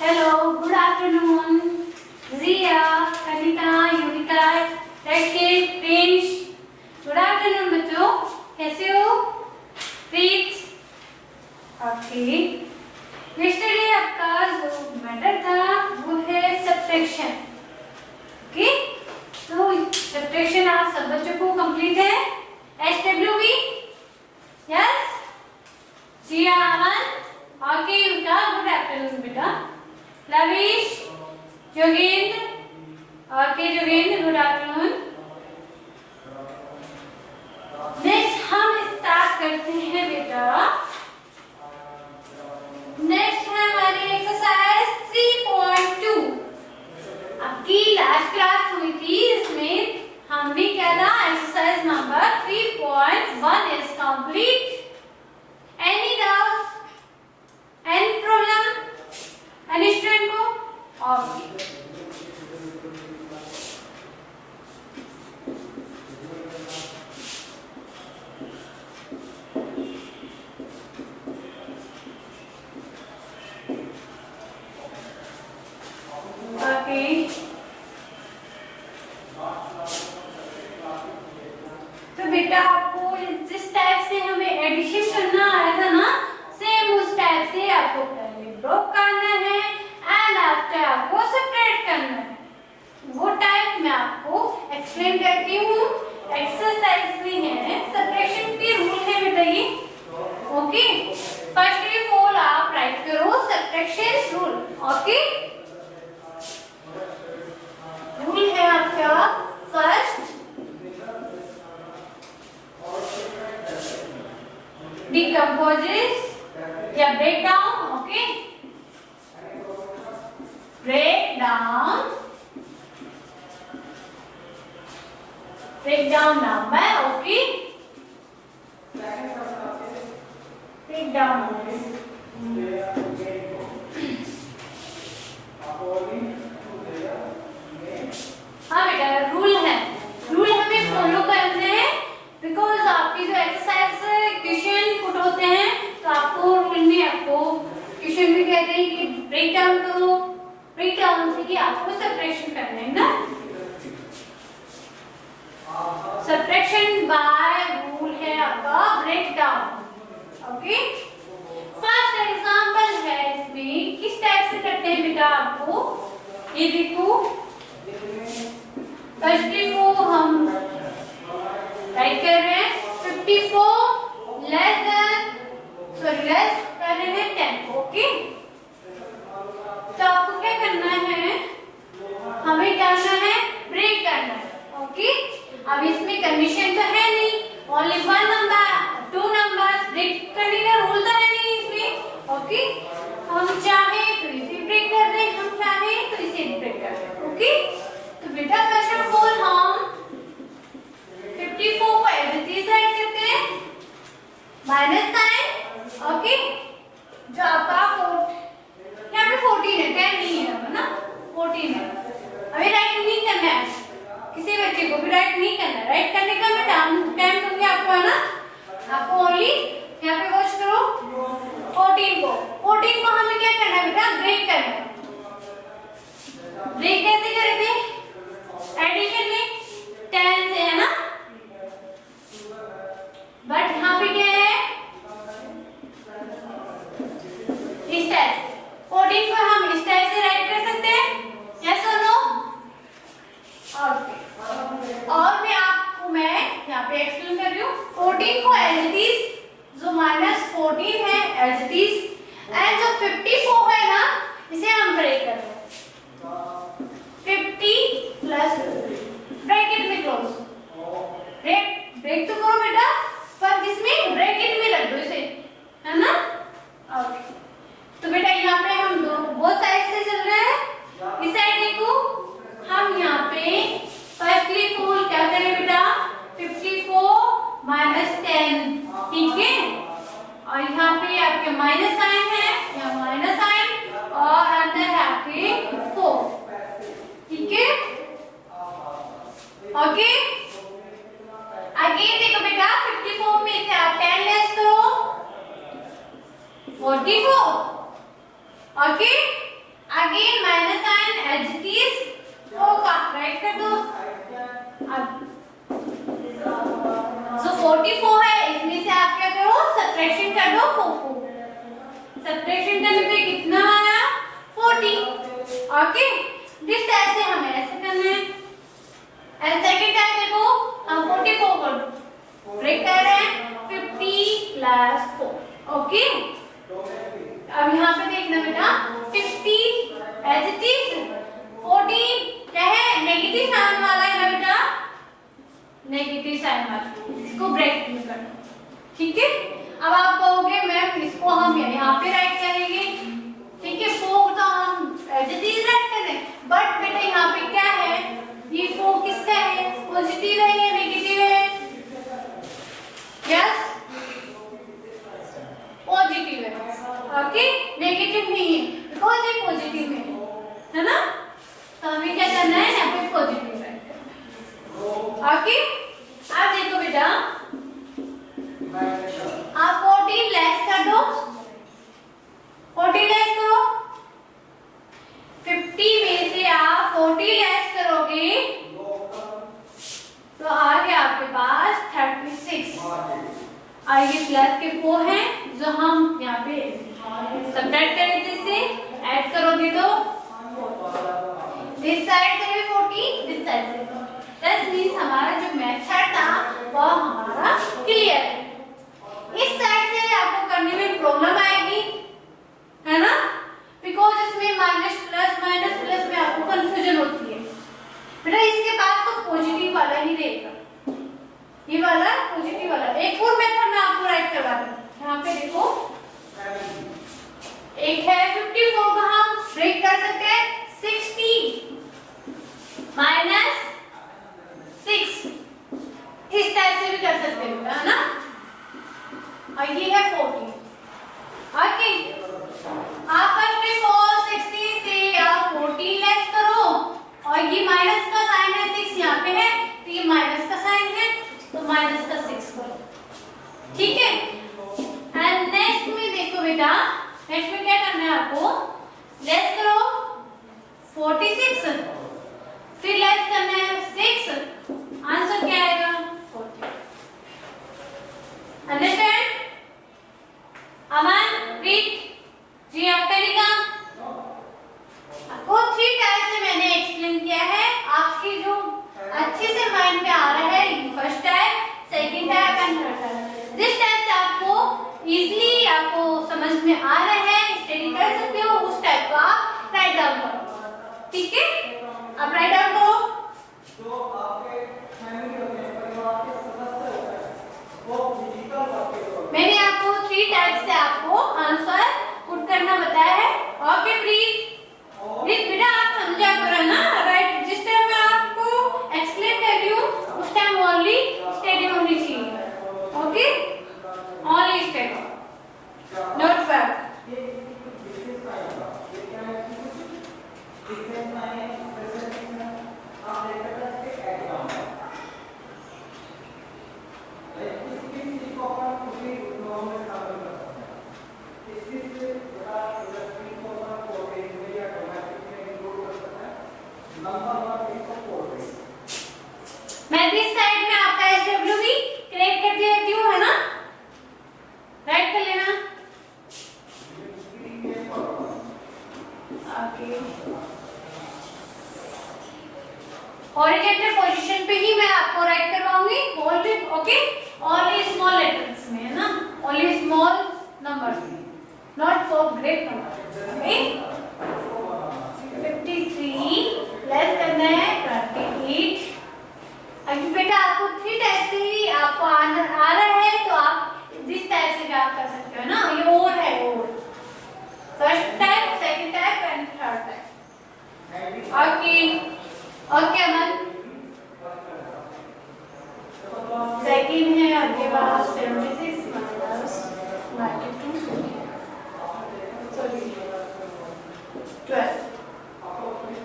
Hello, good afternoon. Zia, Kanita, Yurika, Rakshit, Prince. Good afternoon बच्चों, कैसे हो? प्रीत. Okay. Yesterday आपका जो मैटर था वो है सब्ट्रैक्शन. ओके? तो सब्ट्रैक्शन आप सब बच्चों को कंप्लीट है? SWV? Yes? Zia, Aman. Okay, Yurika, good afternoon बेटा. Lavish, Jogendra, okay Jogendra, good afternoon. Next हम स्टार्ट करते हैं बेटा. नेक्स्ट है हमारी एक्सरसाइज 3.2. आपकी लास्ट क्लास हुई थी, इसमें हमने क्या था, exercise number 3.1 is complete. Any doubts, any problem, any student को? ओके. ओके, तो बेटा आपको जिस टाइप से हमें एडिशन करना आया था ना, सेम उस टाइप से आपको पहले ब्लॉक करना है एंड आफ्टर आपको सेपरेट करना है. वो टाइप मैं आपको एक्सप्लेन करती हूँ. एक्सरसाइज में है सब्ट्रैक्शन के रूल है बेटा ये. ओके, फर्स्ट ऑफ ऑल आप राइट करो सब्ट्रैक्शन रूल. ओके, रूल है आपका फर्स्ट डिकम्पोजेस या break down. Okay, break down number. Okay, break down हाँ बेटा, रूल है, रूल हमें फॉलो करने हैं बिकॉज आपकी जो एक्सरसाइज क्वेश्चन पुट होते हैं तो आपको रूल में आपको क्वेश्चन में कहते हैं कि ब्रेक डाउन करो. ब्रेक डाउन से कि आपको सब्ट्रैक्शन करना है ना. सब्ट्रैक्शन बाय रूल है आपका break down. Okay, first example है, इसमें किस टाइप से करते हैं बेटा आपको ये देखो. फर्स्ट को हम राइट कर रहे हैं 54 लेस कर रहे हैं 10. ओके, तो आपको क्या करना है, हमें क्या करना है, ब्रेक करना है. ओके, अब इसमें कंडीशन तो है नहीं, only one number, two number, break करने का रूल तो है नहीं इसमें. ओके, हम चाहे तो इसे ब्रेक कर दें, हम चाहे तो इसे ब्रेक कर दें. ओके, तो बेटा फर्स्ट ऑफ ऑल हम 54 को एज इट इज राइट करते हैं, माइनस साइन. ओके, जो आपका यहाँ पे 14 है, 10 नहीं है ना, 14 है. अभी राइट नहीं करना है, किसी बच्चे को भी राइट नहीं करना है. राइट करने का मैं टाइम दूंगी आपको, है ना. आपको ओनली यहाँ पे वॉच करो 14 को हमें क्या करना है बेटा, ब्रेक करना है. ब्रेक कैसे करे थे, एडिशन में 10 से, है ना. बट यहाँ पे क्या है, इस टाइप से 14 को हम इस टाइप से राइट कर सकते हैं. यस और नो? और मैं यहाँ पे एक्सप्लेन कर रही हूँ. 14 को एज इट इज, जो -14 है एज इट इज, एंड जो 54 है ना, इसे हम ब्रेक कर रहे हैं. 50 प्लस ब्रैकेट में क्लोज. ब्रेक तो करो बेटा, पर इसमें ब्रैकेट में रख दो इसे, है ना. ओके, तो बेटा यहाँ पे हम बोथ साइड से चल रहे हैं. इस साइड देखो, हम यहाँ पे फर्स्टली फुल क्या करें बेटा, 54 माइनस 10. ठीक है, और यहाँ पे आपके माइनस साइन है, यहाँ माइनस साइन, और अंदर है आपके 4. ठीक है. ओके, अगेन देखो बेटा, 54 में से आप 10 लेस करो 44. Okay, again minus sign as it is 4 का राइट कर दो। अब जो 44 है इसमें से आप क्या करो सब्ट्रैक्शन कर दो 4 को। सब्ट्रैक्शन करने पे कितना आया 40। ओके जिस टाइप से हमें ऐसे करना है। एंड सेकंड टाइप देखो हम 44 कर दो ब्रेक कर रहे हैं 50 प्लस 4। ओके अब यहाँ पे देखना बेटा 50 एज इट इज 14 क्या है नेगेटिव साइन वाला है ना बेटा, नेगेटिव साइन वाला, इसको ब्रेक नहीं करना। ठीक है अब आप कहोगे मैम इसको हम यहाँ पे राइट करेंगे। ठीक है 4 तो हम एज इट इज राइट कर रहे हैं, बट बेटा यहाँ पे क्या है ये 4 किसका है पॉजिटिव है या नेगेटिव है? यस पॉजिटिव है। ओके नेगेटिव नहीं है बिकॉज ये पॉजिटिव है ना, तो हमें क्या करना है यहाँ पे पॉजिटिव राइट करना है। ओके अब देखो बेटा आप 14 लेस कर दो, 14 लेस करो 50 में से आप 40 लेस करोगे तो आ गया आपके पास 36। और ये प्लस के 4 हैं जो हम यहाँ पे सब्ट्रैक्ट करें थे, इससे ऐड करोगे तो दिस साइड से भी 40 दिस साइड से 40। दैट मींस हमारा जो मेथड था वो हमारा क्लियर है। इस साइड से आपको करने में प्रॉब्लम आएगी है ना, बिकॉज इसमें माइनस प्लस में आपको कंफ्यूजन होती है। बेटा इसके पास तो पॉजिटिव वाला ही रहेगा, ये वाला पॉजिटिव वाला। एक और मेथड मैं आपको राइट करवा दूं, यहाँ पे देखो एक है 54 का हम ब्रेक कर सकते हैं 60 माइनस 6 इस टाइप से भी कर सकते हैं है ना, और ये है 40। ओके आप फर्स्ट में 60 से आप 40 लेस करो और ये माइनस का साइन है 6 यहाँ पे है तो ये माइनस का साइन है तो माइनस का 6 करो। ठीक है एंड नेक्स्ट में देखो बेटा नेक्स्ट में क्या करना है आपको लेस करो 46 फिर लेस करना है 6 आंसर क्या आएगा 40। अंडरस्टैंड अमन रीड जी आपका लिखा आपको 3 टाइप से मैंने एक्सप्लेन किया है, आपकी जो अच्छे से माइंड में आ रहा है first type second type and third type. जिस टाइप से आपको इजीली आपको समझ में आ रहा है स्टडी कर सकते हो उस टाइप को आप राइट डाउन करो। ठीक है आप राइट डाउन करो। जो आपके फैमिली होते हैं परिवार के सदस्य होते हैं वो फिजिकल आपके मैंने आपको 3 टाइप से आपको आंसर पुट करना बताया है। ओके प्लीज बेटा आप समझा करो ना राइट, जिस टाइम मैं आपको एक्सप्लेन कर रही हूँ उस टाइम ओनली स्टडी होनी चाहिए। Okay only study note work. मैं दिस साइड में आपका SW भी क्रिएट कर देती हूँ है ना, राइट कर लेना। ओके हॉरिजॉन्टल पोजीशन पे ही मैं आपको राइट करवाऊंगी होल पे। ओके ओनली स्मॉल लेटर्स में है ना, ओनली स्मॉल नंबर्स में, not for great number. Okay 53 plus करना है 28। अभी बेटा आपको 3 टाइप से ही आपको आ रहा है तो आप जिस टाइप से भी आप कर सकते हो ना, ये और है और first type second type and third type. Okay okay Aman second है आपके पास 76 माइनस 92 सॉरी 12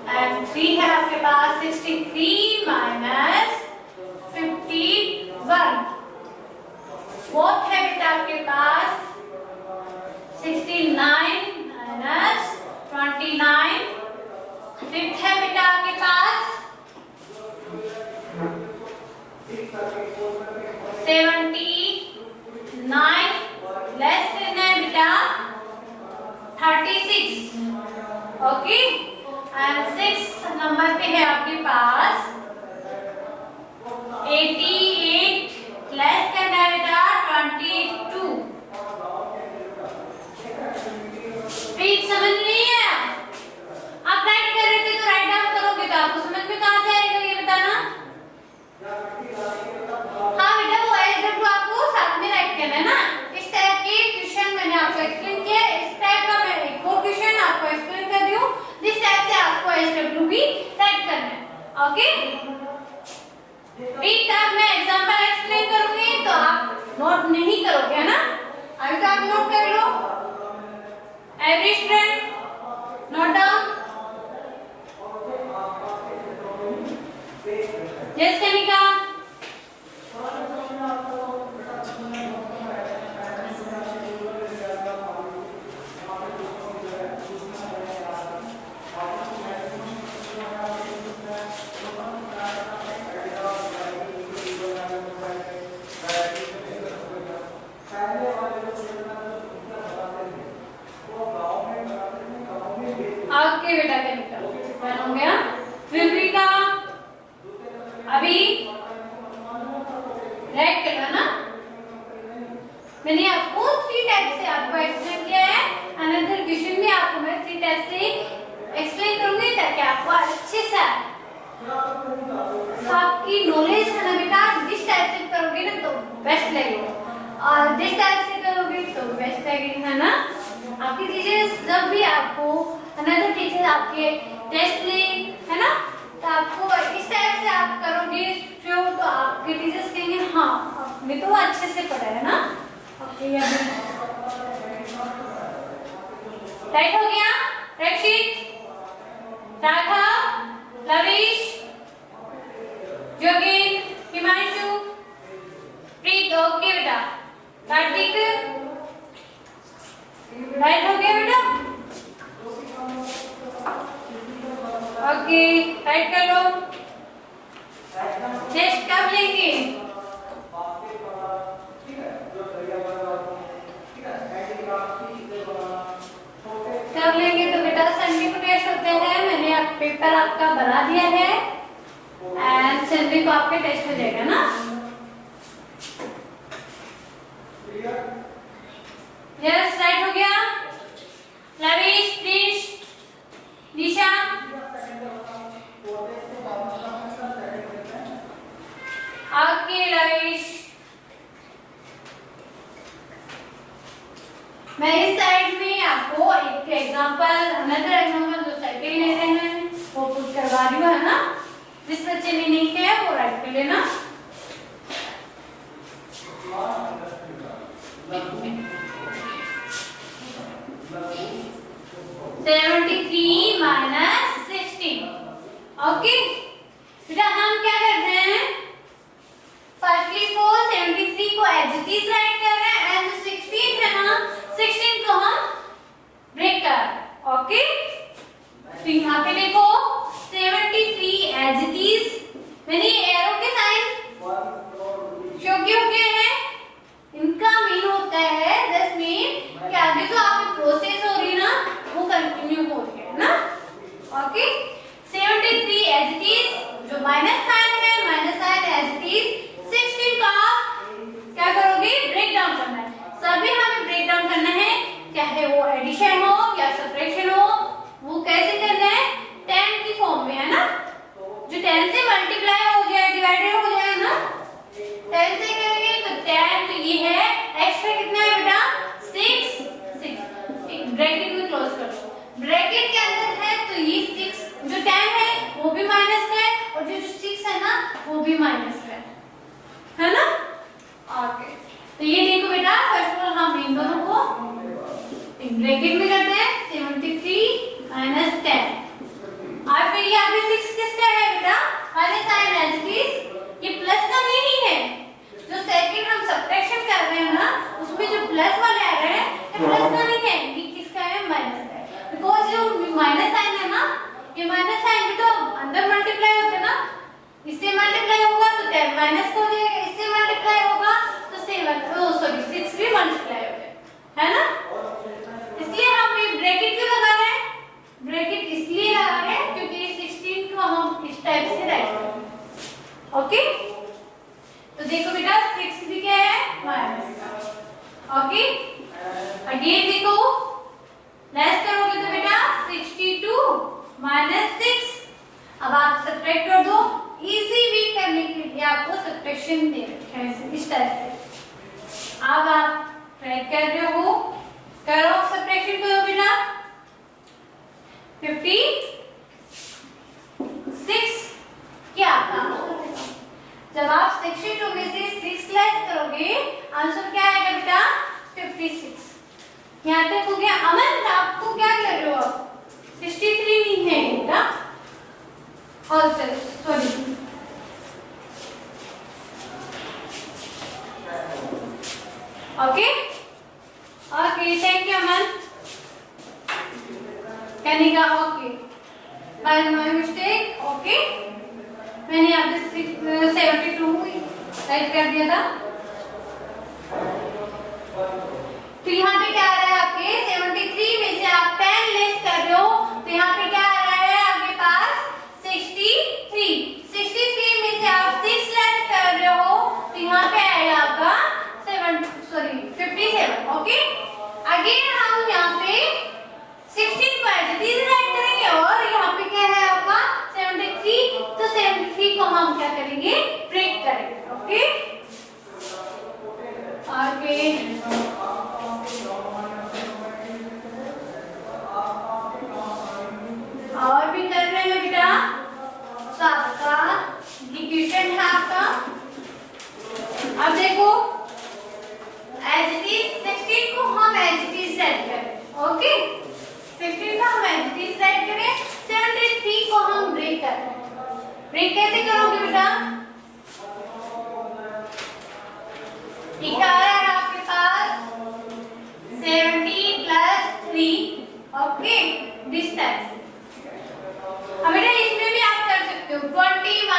एंड 3 है आपके पास 63 माइनस 51। फोर्थ है बेटा आपके पास 69 माइनस 29 फिफ्थ है बेटा आपके पास 79 लेस देन है बेटा 36 ओके एंड 6 नंबर पे है आपके पास 88 लेस देन है बेटा 22 प्लीज समझ नहीं है आप राइट कर रहे थे तो राइट डाउन करोगे तो आपको समझ में कहां से आएगा ये बताना हाँ बेटा वो एसडब्ल्यू आपको साथ में राइट करना है ना इस टाइप के क्वेश्चन मैंने आपको एक्सप्लेन किया इस टाइप का मैं एक और क्वेश्चन आपको एक्सप्लेन कर रही हूँ जिस टाइप से आपको एसडब्ल्यू भी राइट करना है ओके एक टाइप मैं एग्जांपल एक्सप्लेन करूंगी तो आप नोट नहीं करोगे है ना अभी तो आप नोट कर लो average student note down yes Kanika okay बेटा कनिका डन हो गया विवरिका अभी राइट करना ना मैंने आपको 3 टाइप से आपको एक्सप्लेन किया है अनदर क्वेश्चन में आपको मैं 3 टाइप से एक्सप्लेन करूंगी ताकि आपको अच्छे से आपकी नॉलेज है ना बेटा जिस टाइप से करोगे ना तो बेस्ट लगेगा और जिस टाइप से करोगे तो बेस्ट लगेगा है ना आपकी टीचर्स जब भी आपको अनदर टीचर आपके टेस्ट ले है ना तो आपको इस टाइप से आप करोगे जो तो आपके टीचर्स कहेंगे हाँ आपने तो अच्छे से पढ़ा है ना ओके राइट हो गया रक्षित राघव लविश जोगिन हिमांशु प्रीत ओके बेटा कार्तिक राइट हो गया बेटा ओके राइट कर लो टेस्ट कब लेंगे कब लेंगे तो बेटा संडे को टेस्ट होते हैं मैंने आप पेपर आपका बना दिया है एंड संडे को आपके टेस्ट हो जाएगा ना यस राइट हो गया lavish please Nisha okay lavish मैं इस साइड में आपको एक एग्जांपल अनदर एग्जांपल जो साइकिल ले रहे हैं वो पुट करवा रही हूँ है ना जिस बच्चे ने नहीं किया वो राइट कर लेना 73 माइनस 16 ओके बेटा हम क्या कर रहे हैं फर्स्टली को 73 को एज इट इज राइट कर रहे हैं एंड 16 है ना 16 को हम ब्रेक कर रहे हैं ओके तो यहाँ पे देखो 73 एज इट इज मैंने एरो के साइन शो क्यों किए हैं इनका मीन होता है दिस मीन कि आगे जो आपकी प्रोसेस हो रही है ना वो कंटिन्यू हो रही है ना ओके 73 एज इट इज जो माइनस साइन है minus sign as it is 16 का क्या करोगे ब्रेक डाउन करना है सभी हमें ब्रेक डाउन करना है चाहे वो एडिशन हो या सब्ट्रैक्शन हो वो कैसे करना है 10 की फॉर्म में है ना जो 10 से मल्टीप्लाई हो जाए डिवाइडेड हो जाए ना 10 से करेंगे तो 10 तो ये है एक्स्ट्रा कितना है बेटा 6 एक ब्रैकेट में क्लोज कर दो ब्रैकेट के अंदर है तो ये 6 जो 10 है वो भी माइनस है और जो 6 है ना वो भी माइनस है ना ओके तो ये देखो बेटा फर्स्ट ऑफ ऑल हम इन दोनों को एक ब्रैकेट में करते हैं 73 माइनस 10 और फिर यहाँ पे 6 किसका है बेटा minus sign as it is ये प्लस का नहीं है जो सेकंड हम सब्ट्रैक्शन कर रहे हैं ना उसमें जो प्लस वाले आ रहे हैं ये प्लस का नहीं है ये किसका है माइनस का है बिकॉज़ जो माइनस साइन है ना ये माइनस साइन भी तो अंदर मल्टीप्लाई होते ना, इससे मल्टीप्लाई होगा तो 10 माइनस हो जाएगा, इससे मल्टीप्लाई होगा तो 6 भी मल्टीप्लाई हो जाएगा, है ना। इसलिए हम ये ब्रैकेट क्यों लगा रहे हैं, ब्रैकेट इसलिए लगा रहे हैं क्योंकि 16 को हम इस टाइप से राइट करेंगे। ओके, तो देखो बेटा 6 भी क्या है माइनस। ओके, अगेन देखो लेस करोगे तो बेटा 62 माइनस 6। अब आप सब्ट्रैक्ट कर दो, इजी वे करने के लिए आपको सब्ट्रैक्शन दे रखा है इस टाइप से। अब आप ट्राई कर रहे हो, करो सब्ट्रैक्शन करो बेटा। 56 क्या आता है, जब आप 62 में से 6 लेस करोगे आंसर क्या आएगा बेटा 56। यहाँ तक हो गया। अमन आपको क्या कर रहे हो, 63 नहीं है बेटा, और sorry okay okay, thank you Aman. Kanika okay, by my mistake. Okay, मैंने यहाँ पे 72 टाइप कर दिया था। तो यहाँ पे क्या आ रहा है आपके 73 में से आप 10 लेस कर रहे हो, तो यहाँ पे क्या आ रहा है आपके पास 63 में से आप 6 लेस कर रहे हो, तो यहाँ पे आएगा आपका 57। ओके, अगेन हम यहाँ पे 16 को एज इट इज राइट करेंगे और यहाँ पे क्या है आपका 73, तो 73 को हम क्या करेंगे ब्रेक करेंगे। ओके, आगे और भी कर रहे हैं बेटा, तो आपका इक्वेशन है आपका। अब देखो एज इट इज 16 को हम एज इट इज सेट करें। ओके, 16 को हम एज इट इज सेट करें, 73 को हम ब्रेक करें। ब्रेक कैसे करोगे बेटा, ठीक आ रहा है आपके पास 70 + 3। ओके, दिस टाइप से। अब बेटा इसमें भी आप कर सकते हो 20 -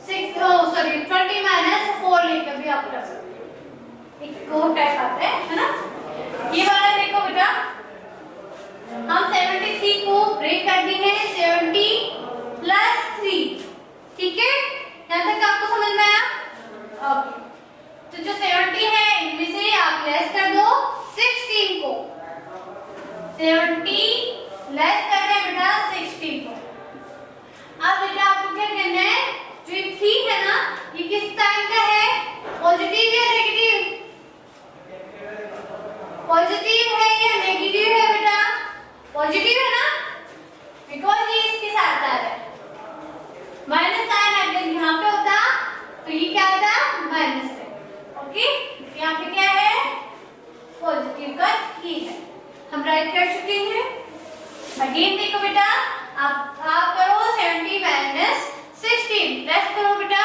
6 सॉरी 20 - 4 लेकर भी आप कर सकते हो, एक और टाइप आता है ना। ये वाला देखो बेटा, हम 73 को ब्रेक कर देंगे 70 + 3। ठीक है, यहाँ तक आपको समझ में आया। ओके, तो जो 70 है इनमें से आप लेस कर दो 16 को, 70 लेस कर रहे हैं बेटा 16 को। अब बेटा आपको क्या करना है, जो 3 है ना ये किस साइन का है, पॉजिटिव या नेगेटिव, पॉजिटिव है या नेगेटिव है बेटा, पॉजिटिव है ना, बिकॉज ये इसके साथ आ रहा है। माइनस साइन अगर यहाँ पे होता तो ये क्या होता माइनस है। ओके, यहाँ पे क्या है पॉजिटिव का 3 है, हम राइट कर चुके हैं। अगेन देखो बेटा, आप करो 70 - 16 लेस करो बेटा,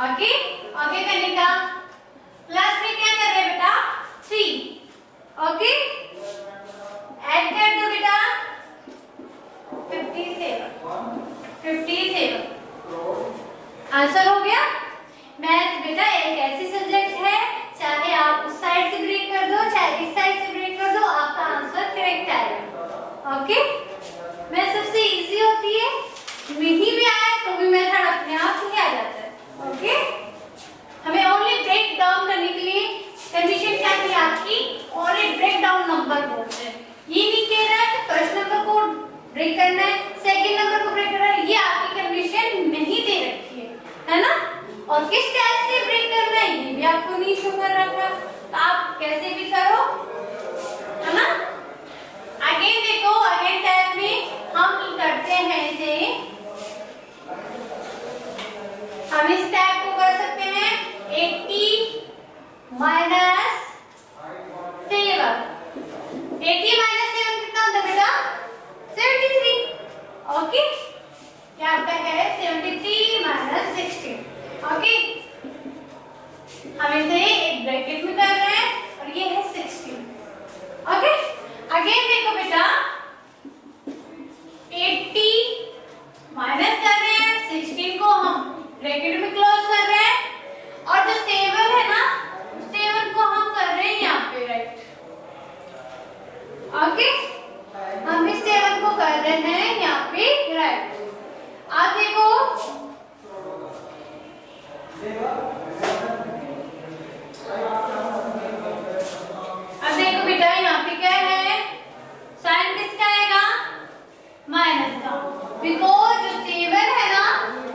आगे आगे करने का प्लस में क्या कर रहे हैं बेटा 3। ओके, ऐड कर दो बेटा 57 आंसर हो गया। मैथ बेटा एक ऐसी सब्जेक्ट है, चाहे आप उस साइड से ब्रेक कर दो चाहे इस साइड से ब्रेक कर दो, आपका आंसर करेक्ट आएगा। ओके, मैथ सबसे इजी होती है, नहीं भी आए तो भी मेथड अपने आप ही आ जाता है। ओके, हमें ओनली ब्रेक डाउन करने के लिए कंडीशन क्या थी आपकी, ओनली ब्रेक डाउन नंबर बोलते हैं। ये नहीं कह रहा है कि फर्स्ट नंबर को ब्रेक करना है सेकंड नंबर को ब्रेक करना है, ये आपकी कंडीशन नहीं दे रखी है ना। और किस टाइप से ब्रेक करना है ये भी आपको नहीं शो कर रखा, तो आप कैसे भी करो, है ना। अगेन देखो, अगेन टाइप में हम करते हैं इसे, हम इस टाइप को कर सकते हैं 80 - 7 ओके, हम इस 7 को कर रहे हैं यहाँ पे राइट। आप देखो अब देखो बेटा यहाँ पे क्या है, साइन किसका आएगा, माइनस का, बिकॉज जो 7 है ना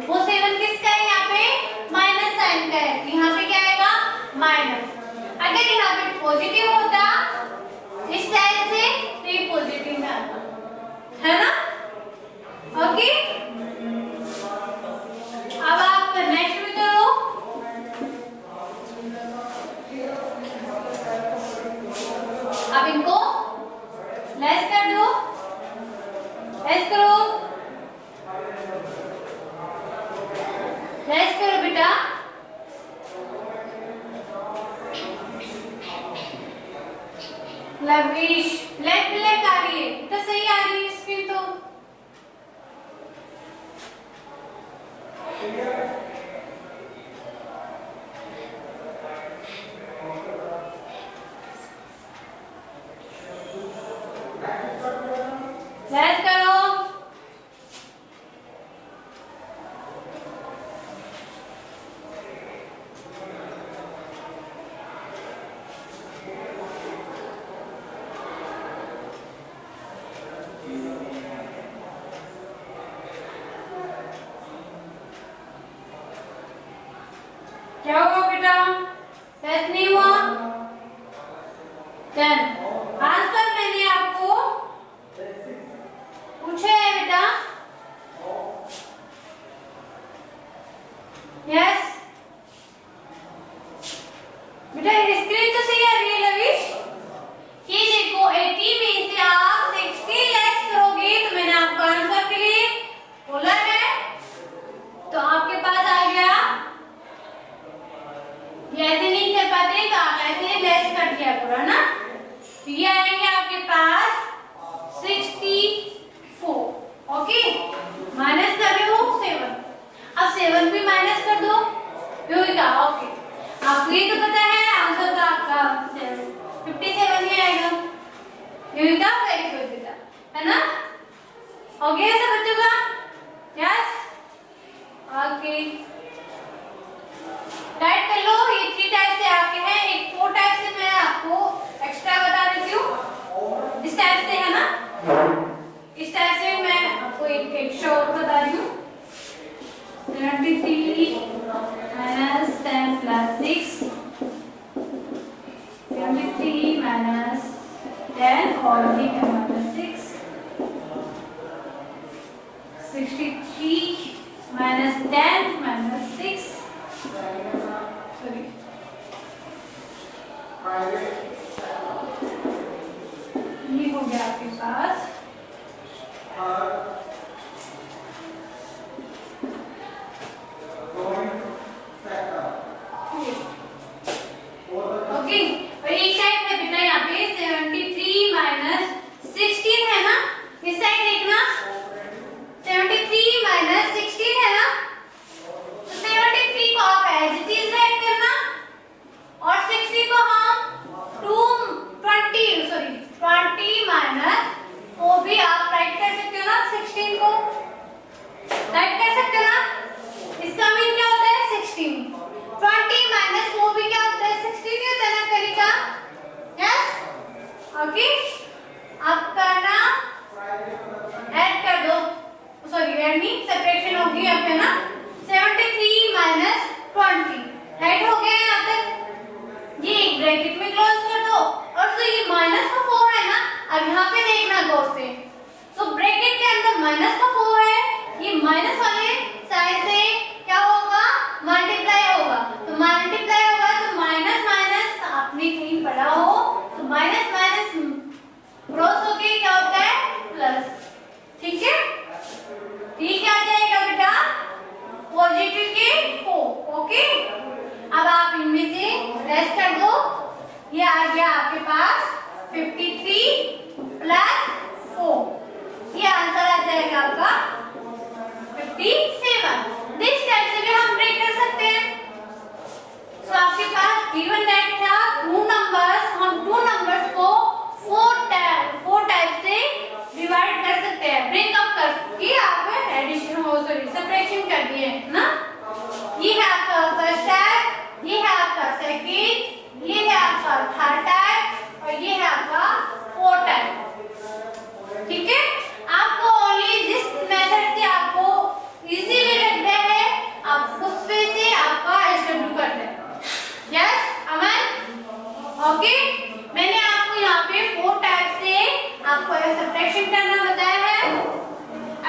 वो 7 किसका है, यहाँ पे माइनस साइन का है, यहाँ पे क्या आएगा माइनस। अगर यहाँ पे पॉजिटिव होता इस टाइप से तो ये पॉजिटिव में आता है ना। ओके, अब आप नेक्स्ट में करो। अब इनको लेस कर दो, लेस करो, लेस करो बेटा। लविश ब्लैक ब्लैक आ रही है तो सही आ रही है स्क्रीन तो। लेस करो, क्या हुआ बेटा, लेस नहीं हुआ। 10 आंसर मैंने आपको पूछे है बेटा, यस बेटा स्क्रीन तो सही आ रही है लविश। ये देखो 80 में से आप 60 लेस करोगे तो मैंने आपको आंसर के लिए बोला है, तो आपके पास आ गया। ये ऐसे नहीं कर पाते तो आप ऐसे लेस कर दिया पूरा ना, तो ये आएंगे आपके पास 64। ओके, माइनस कर रहे हो 7, अब 7 भी माइनस कर दो, योगिका। ओके, आपको ये तो पता है आंसर तो आपका 57 ही आएगा, योगिका वेरी गुड बेटा, है ना। हो गया सब बच्चों का, यस ओके। टाइप कर लो, ये 3 टाइप से आपके हैं, एक 4 टाइप से मैं आपको एक्स्ट्रा बता देती हूँ, इस टाइप से है ना, इस टाइप से मैं आपको एक शॉर्ट बता रही हूँ। 23 minus 10 plus 6, 73 minus 10 और minus 6, 63 minus 10 minus 6, sorry, ये हो गया आपके पास। ओके, और एक साइड में बेटा यहाँ पे 73 माइनस 16 है ना, इस साइड देखना 73 माइनस 16 है ना, तो 73 को आप एज इट इज राइट करना और 60 को हम 20 माइनस वो भी आप राइट कर सकते हो ना, 16 को राइट कर सकते हो ना। इसका मीन क्या होता है 16, 20 माइनस वो भी क्या होता है 16 ही होता है ना करिका, यस ओके। अब करना ऐड कर दो, सॉरी ऐड नहीं सब्ट्रैक्शन होगी अब है ना, 73 माइनस 20 राइट हो गया यहाँ तक, ये एक ब्रैकेट में क्लोज कर दो। और तो ये माइनस का 4 है ना, अब यहाँ पे देखना गौर से, तो ब्रैकेट के अंदर माइनस का 4 है, ये माइनस वाले साइड से क्या होगा मल्टीप्लाई होगा, तो मल्टीप्लाई होगा तो माइनस माइनस आपने कहीं पढ़ा हो तो माइनस माइनस क्रॉस होके क्या होता है प्लस, ठीक है। ठीक आ जाएगा बेटा पॉजिटिव के 4, ओके। अब आप इनमें से लेस कर दो, ये आ गया आपके पास 53 प्लस 4, ये आंसर आ जाएगा आपका 57। दिस टाइप से भी हम ब्रेक कर सकते हैं। तो आपके पास गिवन दैट था 2 नंबर्स, हम 2 नंबर्स को 4 मैंने आपको यहाँ पे 4 टाइप से आपको सब्ट्रैक्शन करना बताया है।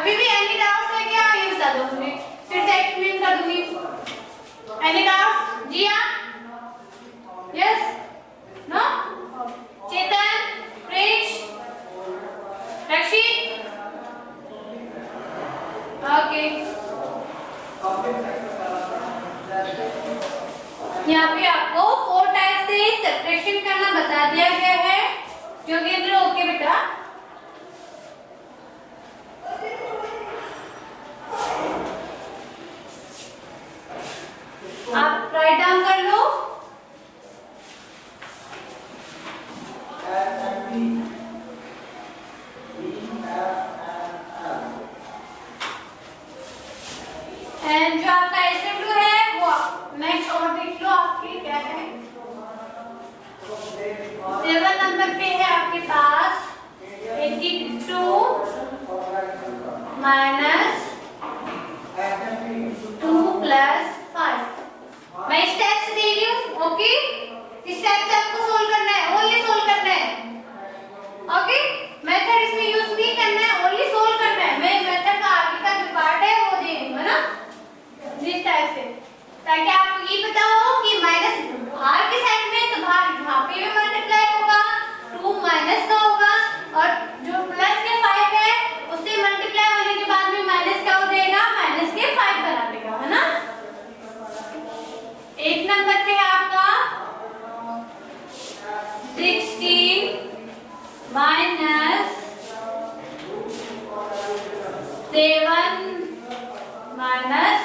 अभी भी एनी डाउट्स है क्या, ये बता दो मुझे, फिर से एक्सप्लेन कर दूंगी। Any doubts? जी हाँ, yes, no, Chetan, Prince, Rakshit, okay. यहाँ पे आपको 4 टाइप से सब्ट्रैक्शन करना बता दिया गया है, जो कि इधर ओके बेटा। आप राइट डाउन कर लो। एंड जो आपका एसडब्ल्यू है वो नेक्स्ट और देख लो आपके क्या है। 7 नंबर पे है आपके पास 82 माइनस 2 प्लस 5। मैं इस टाइप से दे रही हूँ, ओके। इस टाइप से आपको सोल्व करना है, ओनली सोल्व करना है, ओके। मेथड इसमें यूज नहीं करना है, ओनली सोल्व करना है। मैं मेथड का आगे का जो पार्ट है वो दे रही हूँ, है ना, इस टाइप से, ताकि आपको ये पता हो कि माइनस बाहर की साइड में तो बाहर यहाँ पे भी मल्टीप्लाई होगा, 2 माइनस का होगा, और जो प्लस के 5 है उससे मल्टीप्लाई होने के बाद में माइनस क्या हो जाएगा, माइनस के 5 बना देगा, है ना। 1 नंबर पे है आपका 16 माइनस 7 माइनस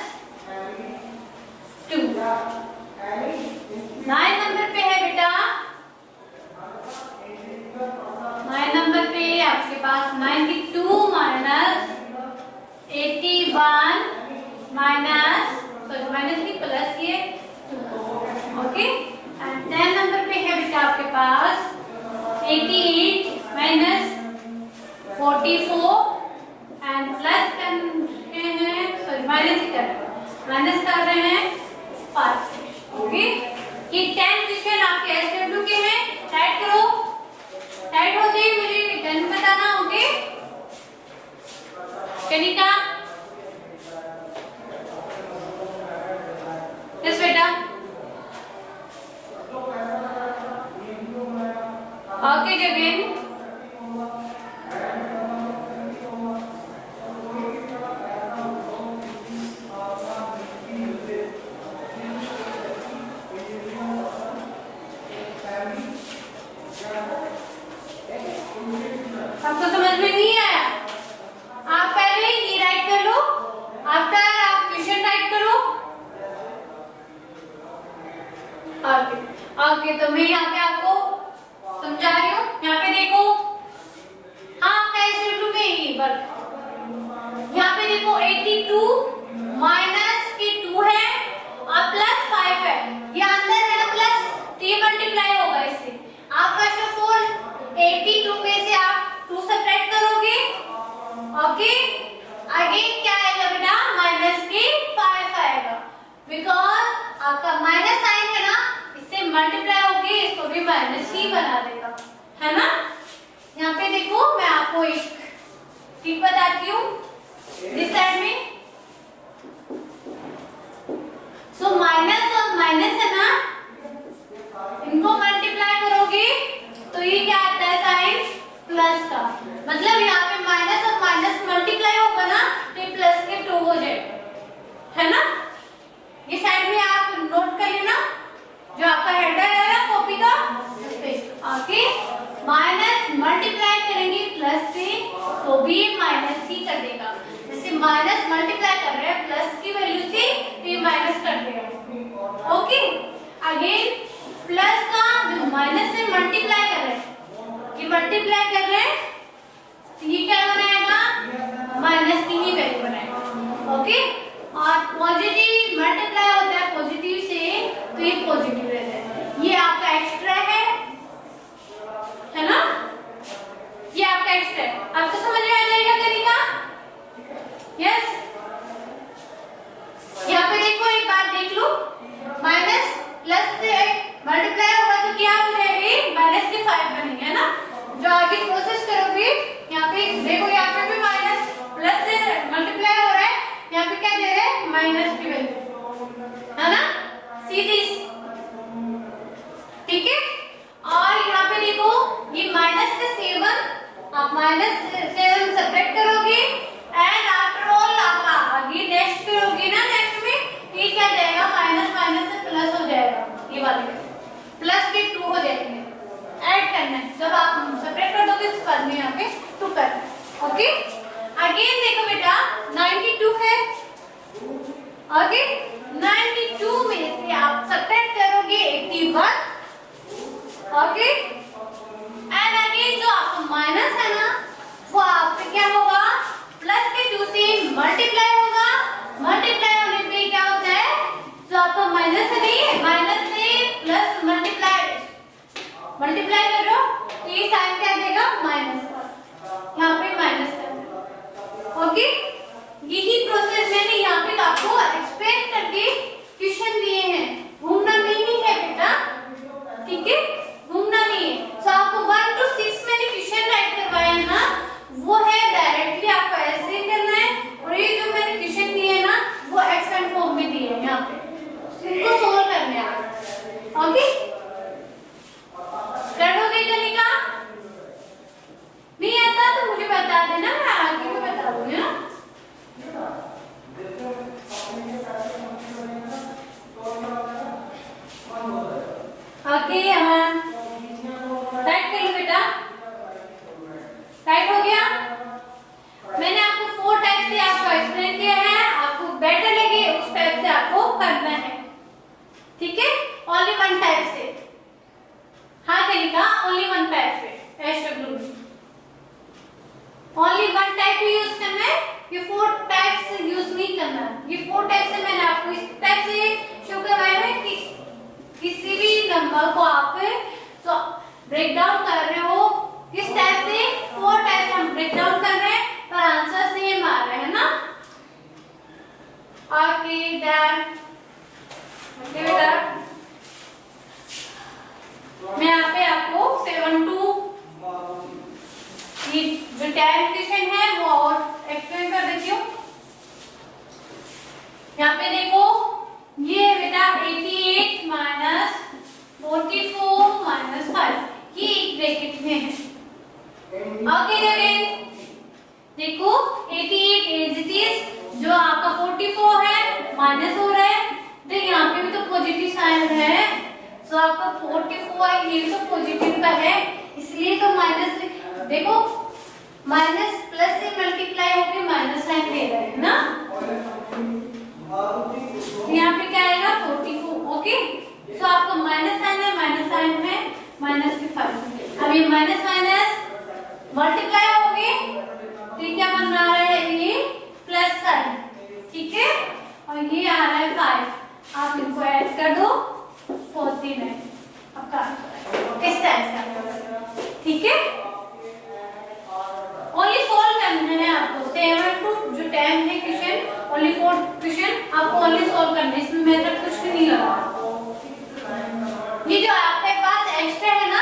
2। 9 नंबर पे है बेटा, 9 नंबर पे आपके पास 92 माइनस 81 माइनस, सॉरी माइनस की प्लस की, ओके। एंड 10 नंबर पे है बेटा आपके पास 88 माइनस 44 एंड प्लस कर रहे हैं, सॉरी माइनस कर रहे हैं 5, ओके। ये 10 क्वेश्चन आपके एसडब्ल्यू के हैं, टाइप करो, टाइप होते ही मुझे रिटर्न बताना, ओके। कनिका, यस बेटा, ओके जगन, आपको समझ में नहीं आया, आप पहले ही राइट कर लो, आफ्टर आप क्वेश्चन राइट करो, ओके। ओके, तो मैं यहाँ पे आपको समझा रही हूँ, यहाँ पे देखो, हाँ आपका एसडब्ल्यू में ही वर्क, यहाँ पे देखो 82 माइनस के 2 है और प्लस 5 है, ये अंदर है ना प्लस, तो ये मल्टीप्लाई होगा इससे। आप फर्स्ट ऑफ ऑल 82 में से आप 2 सब्ट्रैक्ट करोगे, ओके। अगेन क्या आएगा बेटा, माइनस के 5 आएगा, बिकॉज आपका माइनस साइन है ना, इससे मल्टीप्लाई होगी, इसको भी माइनस ही बना देगा, है ना। यहाँ पे देखो मैं आपको एक ट्रिक बताती हूँ, दिस साइड में, सो माइनस और माइनस है ना, इनको मल्टीप्लाई करोगे तो ये क्या आता है साइन प्लस का, मतलब यहाँ पे माइनस और माइनस मल्टीप्लाई होगा ना, तो ये प्लस के 2 हो जाएगा, है ना। ये साइड में आप नोट कर लेना, जो आपका हेडर है ना कॉपी का, ओके। माइनस मल्टीप्लाई करेंगे प्लस से तो भी माइनस ही कर देगा, जैसे माइनस मल्टीप्लाई कर रहे हैं प्लस की वैल्यू से तो ये माइनस कर देगा, ओके। अगेन प्लस का जो माइनस से मल्टीप्लाई कर रहे हैं, ये मल्टीप्लाई कर रहे हैं तो ये क्या बनाएगा, माइनस की ही वैल्यू बनाएगा, ओके। और पॉजिटिव मल्टीप्लाई होता है पॉजिटिव से तो ये पॉजिटिव रहता है, ये आपका एक्स्ट्रा है ना, ये आपका एक्स्ट्रा है, आपको समझ में आ जाएगा तरीका, यस। यहाँ पे देखो एक बात देख लो, माइनस प्लस से मल्टीप्लाई होगा तो क्या हो जाएगा, माइनस के 5 माइनस की वैल्यू, है ना, सीधी, ठीक है। और यहाँ पे देखो ये माइनस से 7, आप माइनस 7 सब्ट्रैक्ट करोगे एंड आफ्टर ऑल आप आगे नेक्स्ट करोगे ना, नेक्स्ट में ये क्या जाएगा, माइनस माइनस से प्लस हो जाएगा, ये वाले प्लस के 2 हो जाएंगे, ऐड करना है, जब आप सब्ट्रैक्ट कर दोगे उसके बाद में यहाँ पे 2 करना है, ओके। अगेन देखो बेटा 92 है, ओके, 92 में से आप सब्ट्रैक्ट करोगे 81, ओके, एंड अगेन जो आपका माइनस है ना वो आपका क्या होगा, प्लस के 2 से मल्टीप्लाई होगा, मल्टीप्लाई होने पे क्या होता है, जो आपका माइनस है नहीं, माइनस से प्लस मल्टीप्लाई करो तो ये साइन क्या देगा, माइनस का, यहाँ पे माइनस का, ओके। यही प्रोसेस मैंने यहाँ पे आपको एक्सप्लेन करके क्वेश्चन दिए हैं, घूमना नहीं है बेटा, ठीक है, घूमना नहीं है। तो आपको 1 to 6 मैंने क्वेश्चन राइट करवाया है ना, वो है डायरेक्टली आपको ऐसे ही करना है, और ये जो मैंने क्वेश्चन दिए हैं ना वो एक्सपेंड फॉर्म में दिए हैं, यहाँ पे इनको सोल्व करने हैं, ओके। कर दोगे कनिका, नहीं आता तो मुझे बता देना, मैं आगे में बता दूंगी ना, ओके। टाइप कर लो बेटा, टाइप हो गया। मैंने आपको 4 टाइप से आपको एक्सप्लेन किया है, आपको बेटर लगे उस टाइप से आपको करना है, ठीक है, ओनली 1 टाइप से, हाँ कनिका, ओनली 1 टाइप से, एसडब्ल्यू ओनली 1 टाइप ही यूज करना है, ये 4 टाइप से यूज नहीं करना, ये 4 टाइप से मैंने आपको इस टाइप से शो करवाया है कि किसी भी नंबर को आप ब्रेक डाउन कर रहे हो, किस टाइप से, 4 टाइप से हम ब्रेक डाउन कर रहे हैं, पर आंसर सेम आ रहा है ना, ओके डन, ओके बेटा। मैं यहाँ पे आपको 7 to ये जो 10 क्वेश्चन है वो और एक्सप्लेन कर देती हूँ। यहाँ पे देखो ये बेटा 88 माइनस 44 माइनस 5, ये एक ब्रैकेट में है, ओके जगह देखो 88 एज इट इज, जो आपका 44 है माइनस हो रहा है, तो यहाँ पे भी तो पॉजिटिव साइन है, तो आपका 44 है, ये भी तो पॉजिटिव का है, इसलिए तो माइनस, देखो माइनस प्लस से मल्टीप्लाई होके माइनस साइन दे रहा है ना, यहाँ पे क्या आएगा 44, ओके। तो आपका माइनस साइन है, माइनस साइन है, माइनस के 5, अब ये माइनस माइनस मल्टीप्लाई हो गए तो ये क्या बन रहा है, ये प्लस साइन, ठीक है, और ये आ रहा है 5, आप इनको ऐड कर दो 49, आपका इस टाइप से, ठीक है। ओनली सोल्व करना है आपको, 7 to जो 10 है क्वेश्चन, ओनली 4 क्वेश्चन आपको ओनली सोल्व करना है, इसमें मेथड कुछ भी नहीं लगा। ये जो आपके पास एक्स्ट्रा है ना,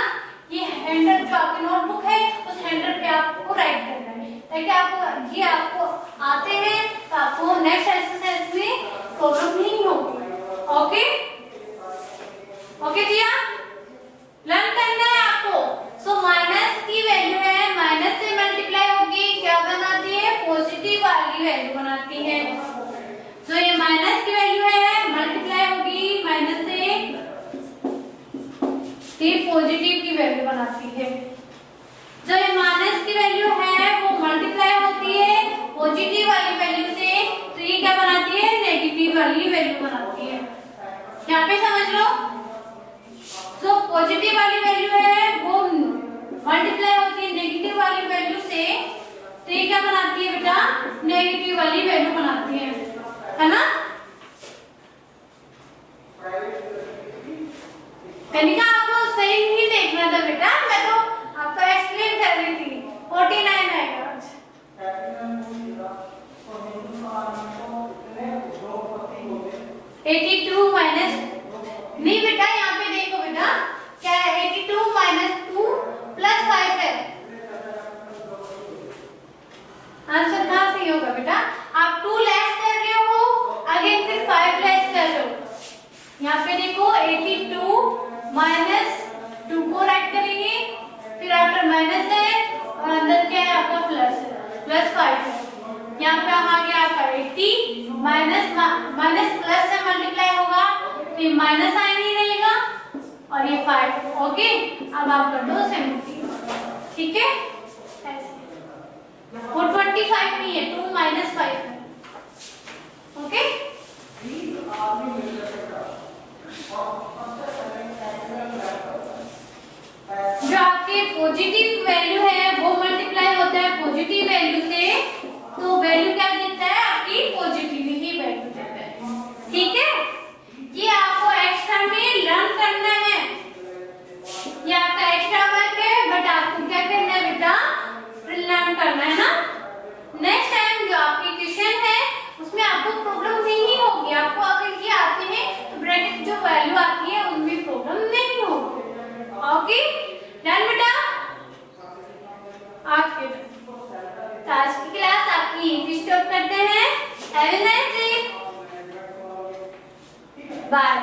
ये हैंडल जो आपकी नोटबुक है उस हैंडल पे आपको राइट करना है, ताकि आपको ये आपको आते हैं तो आपको नेक्स्ट एक्सरसाइज में प्रॉब्लम नहीं होगी, ओके, ओके जी, लर्न करना है आपको। सो माइनस की वैल्यू है, माइनस से मल्टीप्लाई होगी क्या बनाती है, पॉजिटिव वाली वैल्यू बनाती है, सो ये माइनस की वैल्यू है, मल्टीप्लाई होगी माइनस से, ये पॉजिटिव की वैल्यू बनाती है, जो ये माइनस की वैल्यू है वो मल्टीप्लाई होती है पॉजिटिव वाली वैल्यू से, तो ये क्या बनाती है, नेगेटिव वाली वैल्यू बनाती है, यहाँ पे समझ लो। सो पॉजिटिव वाली वैल्यू है वो मल्टीप्लाई होती है नेगेटिव वाली वैल्यू से, तो ये क्या बनाती है बेटा, नेगेटिव वाली वैल्यू बनाती है ना। कनिका आपको सही नहीं देखना था बेटा, मैं तो आपको एक्सप्लेन कर रही थी, 49 आएगा आज, 82 माइनस, नहीं बेटा यहाँ पे देखो बेटा क्या है, 82 माइनस 2 प्लस 5 है, आंसर कहाँ से होगा बेटा, आप 2 लेस कर रहे हो, माइनस प्लस से मल्टीप्लाई होगा तो ये माइनस साइन ही रहेगा और ये 5। ओके, अब आप कर दो सिंपल, ठीक है। वो 25 नहीं है, 2 - 5 है। ओके, जो आपके पॉजिटिव वैल्यू है वो मल्टीप्लाई होता है पॉजिटिव वैल्यू से, तो वैल्यू क्या देता है आपकी पॉजिटिव ही वैल्यू देता है, ठीक है। ये आपको एक्स्ट्रा में लर्न करना है, ये आपका एक्स्ट्रा वर्क है, बट आपको क्या करना है बेटा, लर्न करना है ना। नेक्स्ट टाइम जो आपके क्वेश्चन है उसमें आपको प्रॉब्लम नहीं होगी, आपको अगर ये आते हैं तो ब्रैकेट जो वैल्यू आती है उनमें प्रॉब्लम नहीं होगी। ओके डन बेटा। आज की क्लास आपकी यहीं स्टॉप करते हैं। Have a nice day, bye.